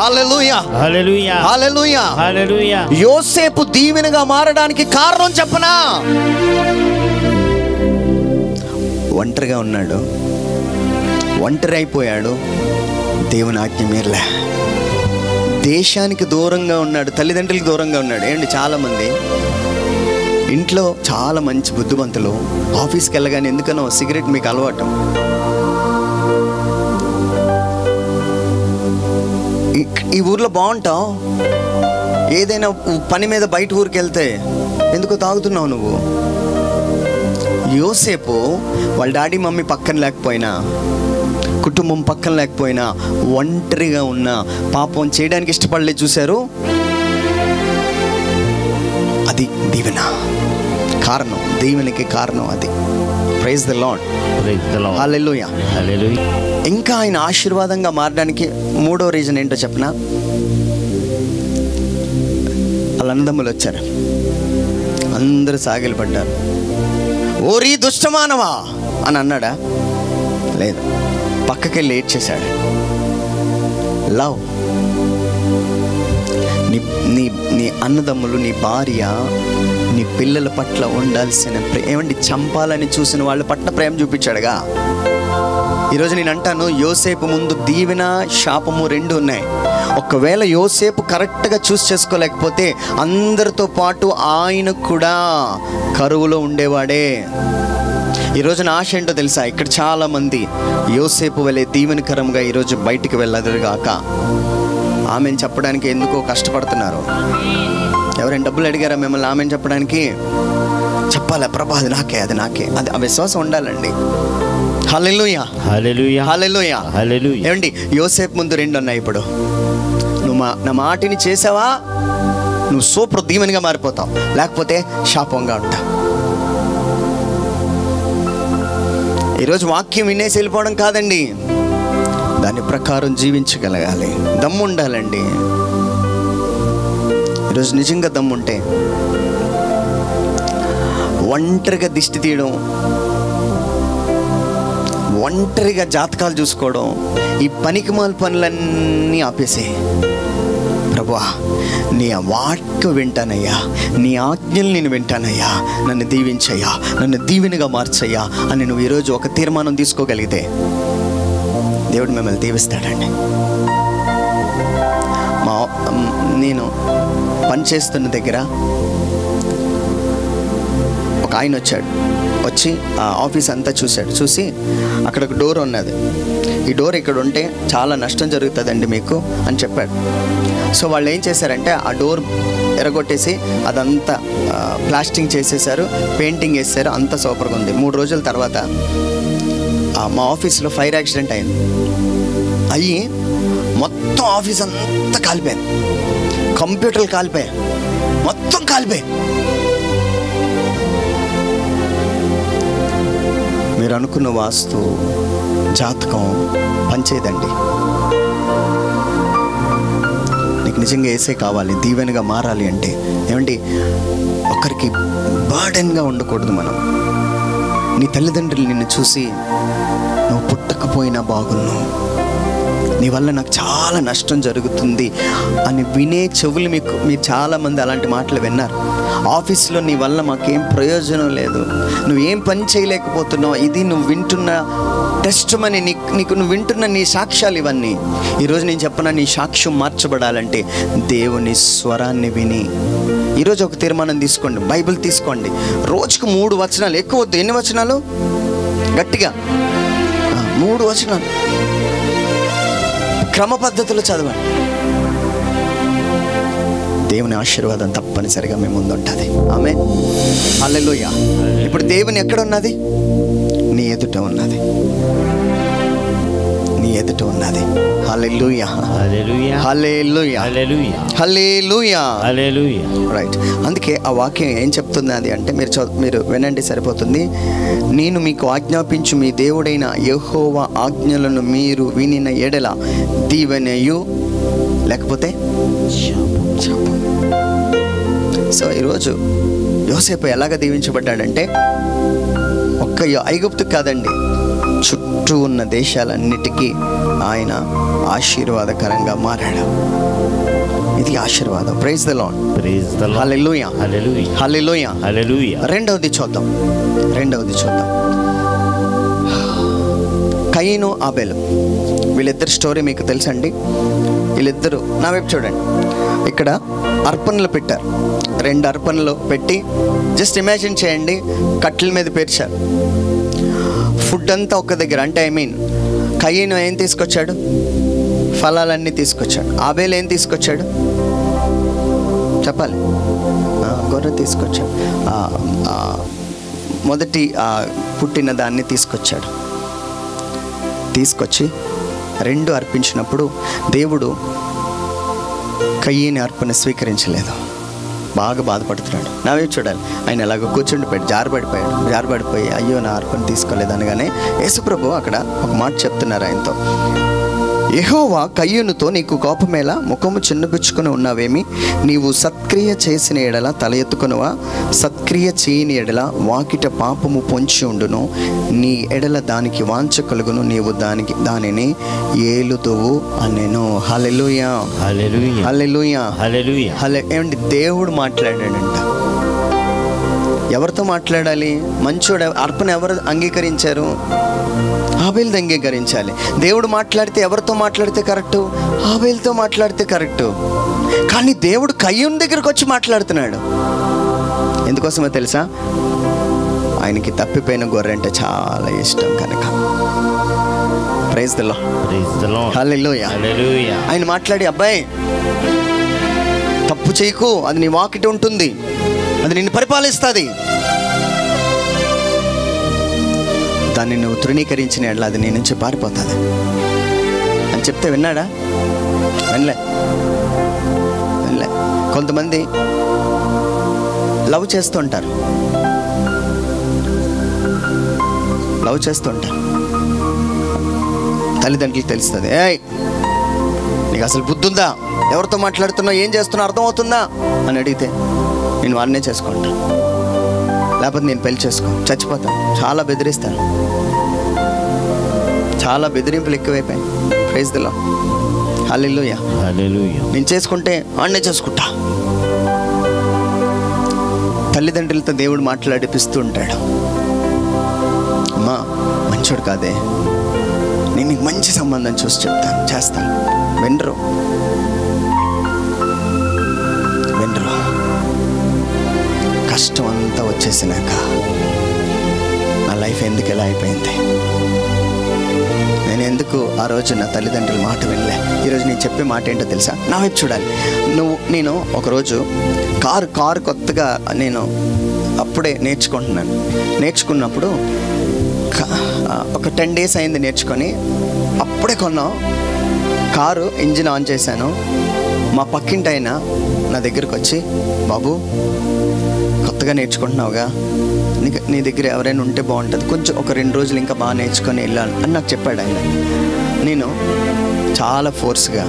హల్లెలూయా, hallelujah, hallelujah, హల్లెలూయా. యోసేపు దీవెనగా మారడానికి కారణం చెప్పనా? ఒంటరిగా ఉన్నాడు, ఒంటరి అయిపోయాడు, దేవుని ఆజ్ఞ మీరలే. దేశానికి దూరంగా ఉన్నాడు, తల్లిదండ్రులకు దూరంగా ఉన్నాడు. ఏంటి, చాలామంది ఇంట్లో చాలా మంచి బుద్ధిమంతులు ఆఫీస్కి వెళ్ళగానే ఎందుకనో సిగరెట్ మీకు అలవాటు. ఈ ఊర్లో బాగుంటావు, ఏదైనా పని మీద బయట ఊరికి వెళ్తే ఎందుకో తాగుతున్నావు నువ్వు. యోసేపు వాళ్ళ డాడీ మమ్మీ పక్కన లేకపోయినా, కుటుంబం పక్కన లేకపోయినా, ఒంటరిగా ఉన్న, పాపం చేయడానికి ఇష్టపడలేదు. చూశారు, అది దీవెన కారణం, దీవెనకి కారణం అది. ప్రైజ్ ది లార్డ్, హల్లెలూయా, హల్లెలూయా. ఇంకా ఆయన ఆశీర్వాదంగా మారడానికి మూడో రీజన్ ఏంటో చెప్పనా? వాళ్ళ అన్నదమ్ములు వచ్చారు, అందరూ సాగిలు పడ్డారు. ఓరి దుష్టమానవా అని అన్నాడా? లేదు, పక్కకెళ్ళి ఏడ్చేశాడు. లవ్, నీ అన్నదమ్ములు, నీ భార్య, నీ పిల్లల పట్ల ఉండాల్సిన ఏమండి, చంపాలని చూసిన వాళ్ళ పట్ల ప్రేమ చూపించాడుగా. ఈరోజు నేను అంటాను, యోసేపు ముందు దీవెన శాపము రెండు ఉన్నాయి. ఒకవేళ యోసేపు కరెక్ట్గా చూస్ చేసుకోలేకపోతే అందరితో పాటు ఆయన కూడా కరువులో ఉండేవాడే. ఈరోజు నా ఆశ ఏంటో తెలుసా? ఇక్కడ చాలామంది యోసేపు వలె దీవెనకరంగా ఈరోజు బయటికి వెళ్ళదురుగాక. ఆమెను చెప్పడానికి ఎందుకో కష్టపడుతున్నారు. ఎవరైనా డబ్బులు అడిగారా మిమ్మల్ని ఆమెను చెప్పడానికి? చెప్పాలా, ప్రభా అది నాకే, అది నాకే, అది ఆ విశ్వాసం ఉండాలండి. హల్లెలూయా, హల్లెలూయా, హల్లెలూయా, హల్లెలూయా. ఏమండి, యోసేపు ముందు రెండు ఉన్నాయి. ఇప్పుడు నువ్వు నా మాటిని చేసావా, నువ్వు సూపర్ దీవెనగా మారిపోతావు, లేకపోతే శాపంగా ఉంటావు. ఈరోజు వాక్యం వినేసి వెళ్ళిపోవడం కాదండి, దాని ప్రకారం జీవించగలగాలి. దమ్ము ఉండాలండి. ఈరోజు నిజంగా దమ్ముంటే ఒంటరిగా దిష్టి తీయడం, ఒంటరిగా జాతకాలు చూసుకోవడం, ఈ పనికిమాల పనులన్నీ ఆపేసే. ప్రభువా, నీ వాక్కు వింటానయ్యా, నీ ఆజ్ఞలు నేను వింటానయ్యా, నన్ను దీవించయ్యా, నన్ను దీవెనగా మార్చయ్యా అని నువ్వు ఈరోజు ఒక తీర్మానం తీసుకోగలిగితే దేవుడు మిమ్మల్ని దీవిస్తాడండి. నేను పనిచేస్తున్న దగ్గర ఒక ఆయన వచ్చి ఆ ఆఫీస్ అంతా చూసి అక్కడ ఒక డోర్ ఉన్నది, ఈ డోర్ ఇక్కడ ఉంటే చాలా నష్టం జరుగుతుందండి మీకు అని చెప్పాడు. సో వాళ్ళు ఏం చేశారంటే ఆ డోర్ ఎరగొట్టేసి అదంతా ప్లాస్టింగ్ చేసేసారు, పెయింటింగ్ వేసారు, అంతా సూపర్గా ఉంది. 3 రోజుల తర్వాత మా ఆఫీస్లో ఫైర్ యాక్సిడెంట్ అయ్యి మొత్తం ఆఫీస్ అంతా కాలిపోయింది, కంప్యూటర్లు కాలిపోయాయి, మొత్తం కాలిపోయాయి. మీరు అనుకున్న వాస్తు జాతకం పనిచేయదండి. నీకు నిజంగా ఏసే కావాలి, దీవెనగా మారాలి అంటే ఏమండి, ఒకరికి బర్డెన్గా ఉండకూడదు మనం. నీ తల్లిదండ్రులు నిన్ను చూసి నువ్వు పుట్టకపోయినా బాగున్నావు, నీ వల్ల నాకు చాలా నష్టం జరుగుతుంది అని వినే చెవులు మీరు చాలామంది అలాంటి మాటలు విన్నారు. ఆఫీస్లో నీ వల్ల మాకేం ప్రయోజనం లేదు, నువ్వేం పని చేయలేకపోతున్నావు, ఇది నువ్వు వింటున్న టెస్ట్ మని, నువ్వు వింటున్న నీ సాక్ష్యాలు ఇవన్నీ. ఈరోజు నేను చెప్పిన నీ సాక్ష్యం మార్చబడాలంటే దేవుని స్వరాన్ని విని ఈరోజు ఒక తీర్మానం తీసుకోండి. బైబిల్ తీసుకోండి, రోజుకు 3 వచనాలు, ఎక్కువ వద్దు. ఎన్ని వచనాలు? గట్టిగా 3 వచనాలు క్రమ పద్ధతిలో చదవండి. దేవుని ఆశీర్వాదం తప్పనిసరిగా మీ ముందు ఉంటుంది. ఆమేన్, హల్లెలూయా. ఇప్పుడు దేవుని ఎక్కడ ఉన్నది? నీ ఎదుట ఉన్నది, నీ ఎదుట ఉన్నది. హల్లెలూయా, హల్లెలూయా, హల్లెలూయా, హల్లెలూయా, హల్లెలూయా. రైట్. అందుకే ఆ వాక్యం ఏం చెప్తుంది అది అంటే మీరు వినండి, సరిపోతుంది. నేను మీకు ఆజ్ఞాపించు మీ దేవుడైన యెహోవా ఆజ్ఞలను మీరు వినిన ఎడల దీవెనయు, లేకపోతే శాపం. సో ఈరోజు యోసేపు ఎలాగ దీవించబడ్డాడంటే ఒక్క ఐగుప్తు కాదండి, చుట్టూ ఉన్న దేశాలన్నిటికీ ఆయన ఆశీర్వాదకరంగా మారాడు. ఇది ఆశీర్వాదం. Praise the Lord. Hallelujah, hallelujah, hallelujah. రెండవది చూద్దాం. కయీను ఆబేలు, వీళ్ళిద్దరు స్టోరీ మీకు తెలుసండి. వీళ్ళిద్దరు నా వైపు చూడండి. ఇక్కడ అర్పణలు పెట్టారు. 2 అర్పణలు పెట్టి జస్ట్ ఇమాజిన్ చేయండి, కట్టెల మీద పేర్చారు. ఫుడ్ అంతా ఒక దగ్గర. అంటే కయీను ఏం తీసుకొచ్చాడు? ఫలాలన్నీ తీసుకొచ్చాడు. ఆబేలు ఏం తీసుకొచ్చాడు చెప్పాలి? గొర్రె తీసుకొచ్చాడు. మొదటి పుట్టిన దాన్ని తీసుకొచ్చాడు. తీసుకొచ్చి 2 అర్పించినప్పుడు దేవుడు కయీని అర్పణ స్వీకరించలేదు. బాగా బాధపడుతున్నాడు. నా వైపు చూడాలి. ఆయన ఎలాగో కూర్చుండిపోయాడు, జారబడిపోయి అయ్యో నా అర్పణ తీసుకోలేదు అనగానే యేసుప్రభు అక్కడ ఒక మాట చెప్తున్నారు ఆయనతో. యెహోవా కయ్యూనుతో, నీకు కోపమేలా, ముఖము చిన్నబుచ్చుకొని ఉన్నావేమి? నీవు సత్క్రియ చేసిన ఎడల తల ఎత్తుకొనువా? సత్క్రియ చేయని ఎడల వాకిట పాపము పొంచి ఉండును. నీ ఎడల దానికి వాంఛ కలుగును, నీవు దానిని ఏలుదువు అనెను. హల్లెలూయా, హల్లెలూయా, హల్లెలూయా, హల్లెలూయా. ఏమండి, దేవుడు మాట్లాడాడంట. ఎవరితో మాట్లాడాలి? మంచోడు. అర్పణ ఎవరు అంగీకరించారు? ఆబేలుతో అంగీకరించాలి. దేవుడు మాట్లాడితే ఎవరితో మాట్లాడితే కరెక్టు? ఆబేలుతో మాట్లాడితే కరెక్టు. కానీ దేవుడు కయ్యూను దగ్గరకు వచ్చి మాట్లాడుతున్నాడు. ఎందుకోసమో తెలుసా? ఆయనకి తప్పిపోయిన గొర్రె అంటే చాలా ఇష్టం కనుక. ప్రైజ్ ది లార్డ్, హల్లెలూయా, హల్లెలూయా. ఆయన మాట్లాడి, అబ్బాయి తప్పు చేయకు, అది నీ వాకిట ఉంటుంది, అది నిన్ను పరిపాలిస్తుంది. దాన్ని నువ్వు తృణీకరించిన ఎడల అది నీ నుంచి పారిపోతుంది అని చెప్తే విన్నాడా? వినలే. కొంతమంది లవ్ చేస్తుంటారు. తల్లిదండ్రులకు తెలుస్తుంది. ఏయ్, నీకు అసలు బుద్ధి ఉందా? ఎవరితో మాట్లాడుతున్నావు, ఏం చేస్తున్నావు అర్థమవుతుందా అని అడిగితే నేను వాడినే చేసుకుంటా, లేకపోతే నేను పెళ్లి చేసుకో, చచ్చిపోతాను. చాలా బెదిరిస్తాను. చాలా బెదిరింపులు ఎక్కువైపోయాయి. ప్రైజ్ ది లార్డ్, హల్లెలూయా, హల్లెలూయా. నేను చేసుకుంటే వాడినే చేసుకుంటా. తల్లిదండ్రులతో దేవుడు మాట్లాడిపిస్తూ ఉంటాడు. అమ్మా మంచోడు కాదే, నేను నీకు మంచి సంబంధం చూసి చెప్తాను, చేస్తాను. వినరు. కష్టం అంతా వచ్చేసినాక నా లైఫ్ ఎందుకు ఎలా అయిపోయింది? నేను ఎందుకు ఆ రోజు నా తల్లిదండ్రుల మాట వినలే? ఈరోజు నేను చెప్పే మాట ఏంటో తెలుసా? నా వైపు చూడాలి. నేను ఒకరోజు కారు కొత్తగా నేను అప్పుడే నేర్చుకున్నప్పుడు ఒక 10 days అయింది నేర్చుకొని. అప్పుడే కొన్నాం కారు. ఇంజిన్ ఆన్ చేశాను. మా పక్కింటి ఆయన నా దగ్గరకు వచ్చి, బాబు కొత్తగా నేర్చుకుంటున్నావుగా, నీ దగ్గర ఎవరైనా ఉంటే బాగుంటుంది, కొంచెం ఒక 2 రోజులు ఇంకా బాగా నేర్చుకొని వెళ్ళాను అని నాకు చెప్పాడు ఆయన. నేను చాలా ఫోర్స్గా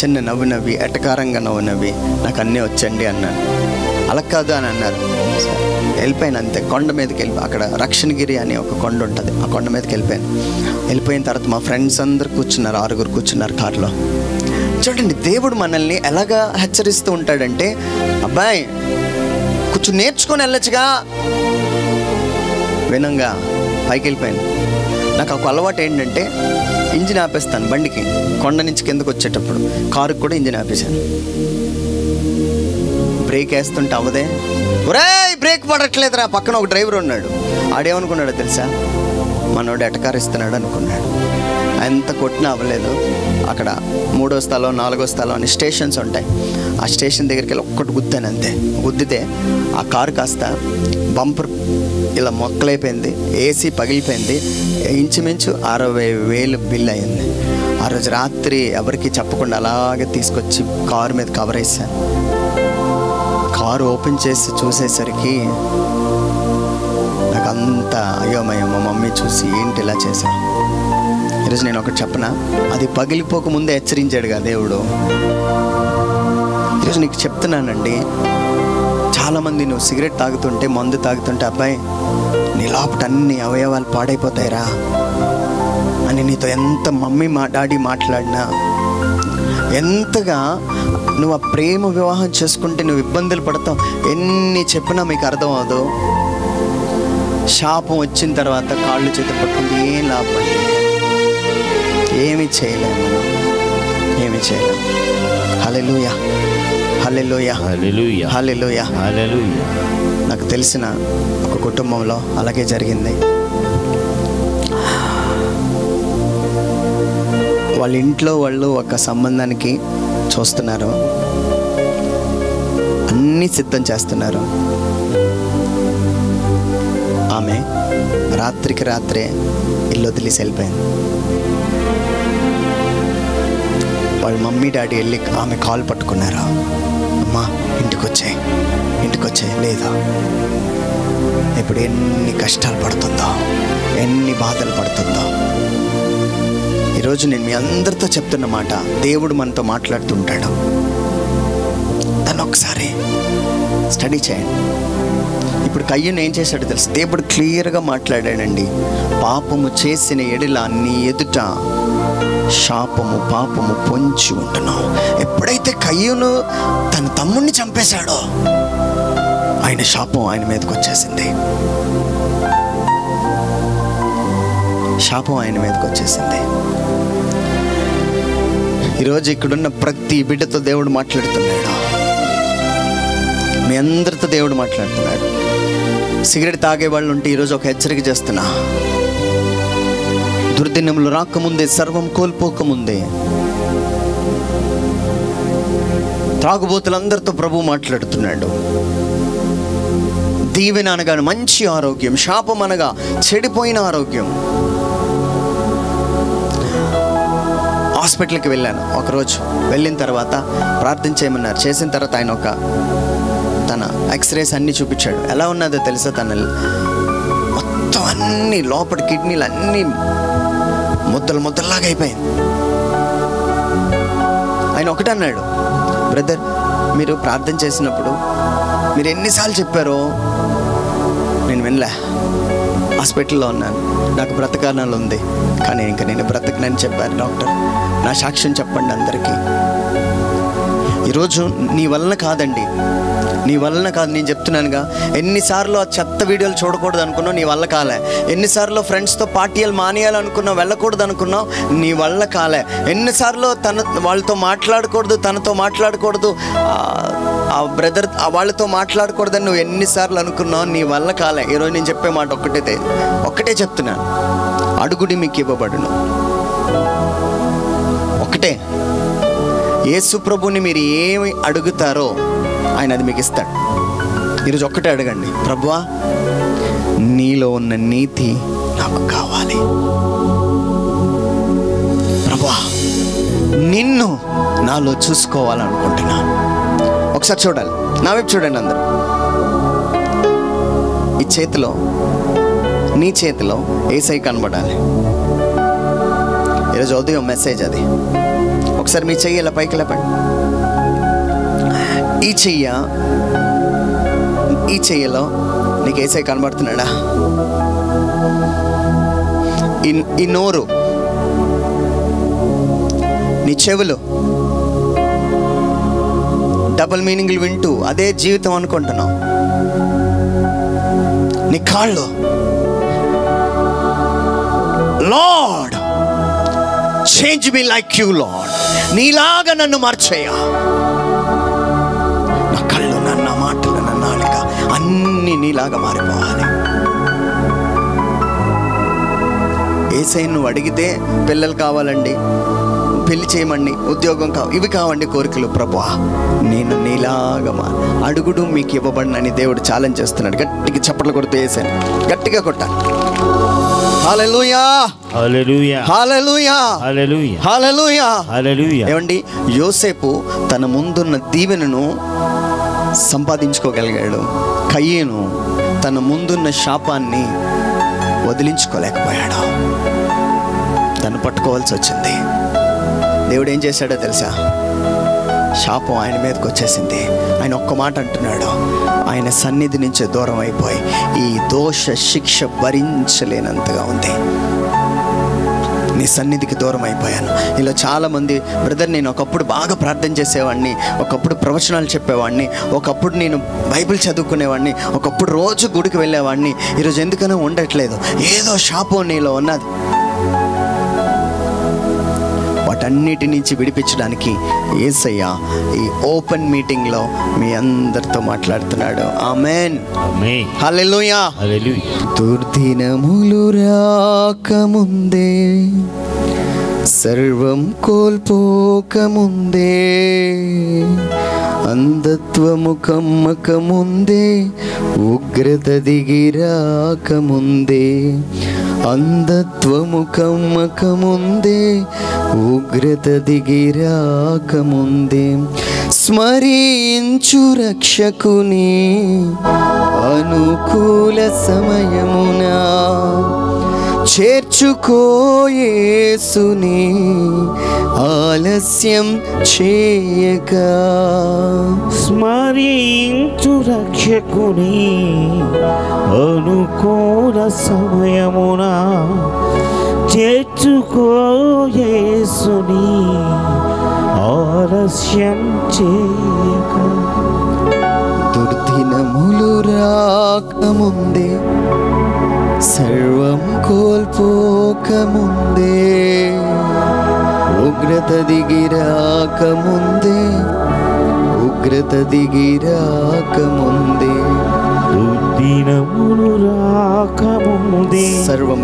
చిన్న నవ్వి ఎటకారంగా నవ్వి నాకు అన్నీ వచ్చండి అన్నాను. అలా కాదు అని అన్నారు. వెళ్ళిపోయాను అంతే. కొండ మీదకి అక్కడ రక్షణగిరి అనే ఒక కొండ ఉంటుంది, ఆ కొండ మీదకి వెళ్ళిపోయిన తర్వాత మా ఫ్రెండ్స్ అందరు కూర్చున్నారు, 6 కూర్చున్నారు కారులో. చూడండి, దేవుడు మనల్ని ఎలాగా హెచ్చరిస్తూ ఉంటాడంటే, అబ్బాయి కొంచెం నేర్చుకొని వెళ్ళొచ్చుగా. వినంగా పైకి వెళ్ళిపోయాను. నాకు ఒక అలవాటు ఏంటంటే, ఇంజిన్ ఆపేస్తాను బండికి. కొండ నుంచి కిందకు వచ్చేటప్పుడు కారుకి కూడా ఇంజిన్ ఆపేశాను. బ్రేక్ వేస్తుంటే అవ్వదే, ఒరేయ్ బ్రేక్ పడట్లేదురా. పక్కన ఒక డ్రైవర్ ఉన్నాడు. ఆడేమనుకున్నాడో తెలుసా? మనోడు ఎటకారిస్తున్నాడు అనుకున్నాడు. ఎంత కొట్టినా అవ్వలేదు. అక్కడ 3వ స్థలం 4వ స్థలం అని స్టేషన్స్ ఉంటాయి. ఆ స్టేషన్ దగ్గరికి వెళ్ళి ఒక్కటి గుద్దాను అంతే. గుద్దితే ఆ కారు కాస్త బంపర్ ఇలా మొక్కలైపోయింది, ఏసీ పగిలిపోయింది. ఇంచుమించు 60,000 బిల్ అయింది. ఆ రోజు రాత్రి ఎవరికి చెప్పకుండా అలాగే తీసుకొచ్చి కారు మీద కవర్ వేసాను. కారు ఓపెన్ చేసి చూసేసరికి నాకు అంత అయోమయం. మా మమ్మీ చూసి, ఏంటి ఇలా చేశాను? ఈరోజు నేను ఒకటి చెప్పనా, అది పగిలిపోక ముందే హెచ్చరించాడుగా దేవుడు. ఈరోజు నీకు చెప్తున్నానండి, చాలామంది నువ్వు సిగరెట్ తాగుతుంటే, మందు తాగుతుంటే, అబ్బాయి నీ లోపట అన్ని అవయవాలు పాడైపోతాయిరా, కానీ నీతో ఎంత మమ్మీ డాడీ మాట్లాడినా, ఎంతగా నువ్వు ఆ ప్రేమ వివాహం చేసుకుంటే నువ్వు ఇబ్బందులు పడతావు, ఎన్ని చెప్పినా మీకు అర్థం అవ్వదు. శాపం వచ్చిన తర్వాత కాళ్ళు చేతులు పట్టుకుంటే ఏం లాభం అండి? ఏమీ చేయలేము మనం, ఏమీ చేయలేము. హల్లెలూయా, హల్లెలూయా, హల్లెలూయా, హల్లెలూయా, హల్లెలూయా. నాకు తెలిసిన ఒక కుటుంబంలో అలాగే జరిగింది. వాళ్ళ ఇంట్లో వాళ్ళు ఒక సంబంధానికి చూస్తున్నారు, అన్నీ సిద్ధం చేస్తున్నారు. ఆమె రాత్రికి రాత్రే ఇల్లు వదిలేసి వెళ్ళిపోయింది. వాళ్ళ మమ్మీ డాడీ వెళ్ళి ఆమె కాల్ పట్టుకున్నారు. అమ్మా ఇంటికి వచ్చాయి లేదా? ఇప్పుడు ఎన్ని కష్టాలు పడుతుందో, ఎన్ని బాధలు పడుతుందో. ఈరోజు నేను మీ అందరితో చెప్తున్న మాట, దేవుడు మనతో మాట్లాడుతుంటాడు. దాన్ని ఒకసారి స్టడీ చేయండి. ఇప్పుడు కయ్యూను ఏం చేశాడో తెలుసు? దేవుడు క్లియర్గా మాట్లాడాడండి. పాపము చేసిన ఎడల నీ ఎదుట శాపము పాపము పొంచి ఉంటున్నావు. ఎప్పుడైతే కయ్యూను తన తమ్ముడిని చంపేశాడో ఆయన శాపం ఆయన మీదకి వచ్చేసింది. శాపం ఆయన మీదకి వచ్చేసింది. ఈరోజు ఇక్కడున్న ప్రతి బిడ్డతో దేవుడు మాట్లాడుతున్నాడు. మీ అందరితో దేవుడు మాట్లాడుతున్నాడు. సిగరెట్ తాగే వాళ్ళు ఉంటే ఈరోజు ఒక హెచ్చరిక చేస్తున్నా. దుర్దినములు రాకముందే, సర్వం కోల్పోకముందే త్రాగుబోతులందరితో ప్రభు మాట్లాడుతున్నాడు. దీవెన అనగా మంచి ఆరోగ్యం, శాపం అనగా చెడిపోయిన ఆరోగ్యం. హాస్పిటల్కి వెళ్ళాను ఒకరోజు. వెళ్ళిన తర్వాత ప్రార్థన చేయమన్నారు. చేసిన తర్వాత ఆయన తన ఎక్స్రేస్ అన్నీ చూపించాడు. ఎలా ఉన్నదో తెలుసా? తన మొత్తం అన్నీ లోపల కిడ్నీలు అన్నీ ముద్దలాగా అయిపోయింది. ఆయన ఒకటి అన్నాడు, బ్రదర్ మీరు ప్రార్థన చేసినప్పుడు మీరు ఎన్నిసార్లు చెప్పారో నేను వినలే. హాస్పిటల్లో ఉన్నాను, నాకు బ్రతకాలని ఉంది, కానీ ఇంకా నేను బ్రతకనని చెప్పారు డాక్టర్. నా సాక్ష్యం చెప్పండి అందరికీ. ఈరోజు నీ వలన కాదండి, నీ వలన కాదు, నేను చెప్తున్నానుగా. ఎన్నిసార్లు ఆ చెత్త వీడియోలు చూడకూడదు అనుకున్నావు, నీ వల్ల కాలే. ఎన్నిసార్లు ఫ్రెండ్స్తో పార్టీలు మానేయాలనుకున్నావు, వెళ్ళకూడదు అనుకున్నావు, నీ వల్ల కాలే. ఎన్నిసార్లు వాళ్ళతో మాట్లాడకూడదు, తనతో మాట్లాడకూడదు, ఆ బ్రదర్ వాళ్ళతో మాట్లాడకూడదని నువ్వు ఎన్నిసార్లు అనుకున్నావు, నీ వల్ల కాలే. ఈరోజు నేను చెప్పే మాట ఒక్కటే చెప్తున్నాను, అడుగుడి మీకు ఇవ్వబడును. ఒకటే, యేసు ప్రభుని మీరు ఏమి అడుగుతారో ఆయన అది మీకు ఇస్తాడు. ఈరోజు ఒక్కటే అడగండి, ప్రభువా నీలో ఉన్న నీతి నాకు కావాలి, ప్రభువా నిన్ను నాలో చూసుకోవాలనుకుంటున్నా. ఒకసారి చూడాలి, నా వైపు చూడండి అందరూ. ఈ చేతిలో, నీ చేతిలో యేసయ్య కనబడాలి. ఈరోజు ఉదయం మెసేజ్ అది. ఒకసారి మీ చెయ్యి ఇలా పైకి లేపండి. ఈ చెయ్యలో నీకు యేసయ్య కనబడుతున్నాడా? ఈ నోరు, నీ చెవులు డబుల్ మీనింగ్లు వింటూ అదే జీవితం అనుకుంటున్నావు. నీ కాళ్ళు, lord change me like you lord, నీలాగా నన్ను మార్చేయ. నా కళ్ళు, నా మాటలు, నా నాలుక అన్నీ నీలాగా మారిపోవాలి. యేసయ్యను నువ్వు అడిగితే పిల్లలు కావాలండి, పెళ్లి చేయమండి, ఉద్యోగం ఇవి కావండి కోరికలు. ప్రభువా నేను నీలాగా అడుగుడు మీకు ఇవ్వబడినని దేవుడు ఛాలెంజ్ చేస్తున్నాడు. గట్టిగా చప్పట్లు కొడుతూ యేసయ్యను గట్టిగా కొట్టాలి. హల్లెలూయా, హల్లెలూయా, హల్లెలూయా, హల్లెలూయా, హల్లెలూయా, హల్లెలూయా. ఏమండి, యోసేపు తన ముందున్న దీవెనను సంపాదించుకోగలిగాడు. కయ్యూను తన ముందున్న శాపాన్ని వదిలించుకోలేకపోయాడు, తను పట్టుకోవాల్సి వచ్చింది. దేవుడు ఏం చేశాడో తెలుసా? శాపం ఆయన మీదకి వచ్చేసింది. ఆయన ఒక్క మాట అంటున్నాడు, ఆయన సన్నిధి నుంచి దూరం అయిపోయి ఈ దోష శిక్ష భరించలేనంతగా ఉంది. నీ సన్నిధికి దూరం అయిపోయాను. ఇలా చాలామంది, బ్రదర్ నేను ఒకప్పుడు బాగా ప్రార్థన చేసేవాడిని, ఒకప్పుడు ప్రవచనాలు చెప్పేవాడిని, ఒకప్పుడు నేను బైబిల్ చదువుకునేవాడిని, ఒకప్పుడు రోజు గుడికి వెళ్ళేవాడిని, ఈరోజు ఎందుకనో ఉండట్లేదు, ఏదో శాపం నీలో ఉన్నది. వాటన్నిటి నుంచి విడిపించడానికి యేసయ్య ఈ ఓపెన్ మీటింగ్లో మీ అందరితో మాట్లాడుతున్నాడు. ఆమేన్, హల్లెలూయా. దుర్దినములు రాకముందే, సర్వం కోల్పోకముందే, అంధత్వము కమ్మకముందే, ఉగ్రత దిగిరాకముందే, అంధత్వము కమ్మకముందే, ఉగ్రత దిగిరాకముందే, స్మరించు రక్షకుని అనుకూల సమయమున, చేర్చుకో యేసుని ఆలస్యం చేయక. స్మరించు రక్షకుని అనుకూల సమయమున, చేర్చుకో యేసుని ఆలస్యం చేయక. దుర్దినములు రాకముందే, సర్వం కోల్పోకముందే, ఉగ్రత దిగిరాకముందే, ఉగ్రత దిగిరాకముందే, దుర్దినములు రాకముందే, సర్వం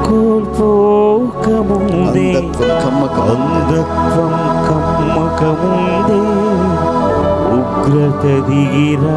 కోల్పోకముందే, అంధత్వం కమ్మకముందే, ఉగ్రత దిగిరాకముందే,